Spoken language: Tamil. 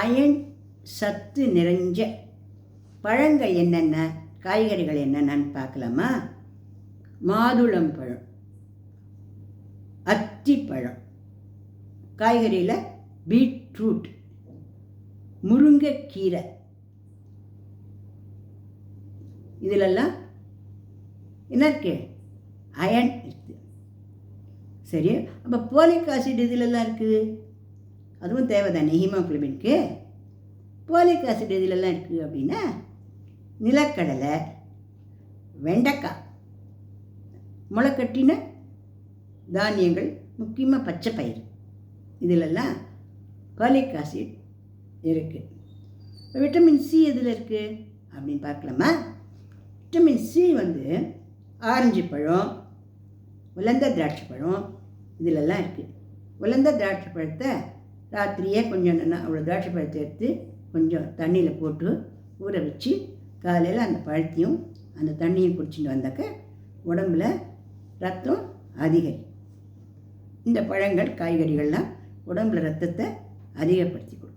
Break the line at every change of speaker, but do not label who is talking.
அயன் சத்து நிறைஞ்ச பழங்கள் என்னென்ன, காய்கறிகள் என்னென்னு பார்க்கலாமா? மாதுளம்பழம், அத்திப்பழம், காய்கறியில் பீட்ரூட், முருங்கைக்கீரை, இதிலெல்லாம் என்ன இருக்கு? அயன் இருக்குது. சரி, அப்போ போலிக் ஆசிட் இதிலெல்லாம் இருக்குது, அதுவும் தேவை தானே ஹீமோகுளோபினுக்கு. போலிக் ஆசிட் இதிலெல்லாம் இருக்குது அப்படின்னா நிலக்கடலை, வெண்டைக்காய், முளைக்கட்டின தானியங்கள், முக்கியமாக பச்சை பயிர், இதிலெல்லாம் போலிக் ஆசிட் இருக்குது. விட்டமின் சி எதில் இருக்குது அப்படின்னு பார்க்கலாமா? விட்டமின் சி ஆரஞ்சு பழம், உலர்ந்த திராட்சை பழம், இதிலெல்லாம் இருக்குது. உலர்ந்த திராட்சை பழத்தை ராத்திரியே கொஞ்சம் அவ்வளோ திராட்சை பழத்தை எடுத்து கொஞ்சம் தண்ணியில் போட்டு ஊற வச்சு காலையில் அந்த பழத்தையும் அந்த தண்ணியும் குடிச்சிட்டு வந்தாக்க உடம்புல ரத்தம் அதிகரிக்கும். இந்த பழங்கள் காய்கறிகள்லாம் உடம்புல ரத்தத்தை அதிகப்படுத்தி கொடுக்கும்.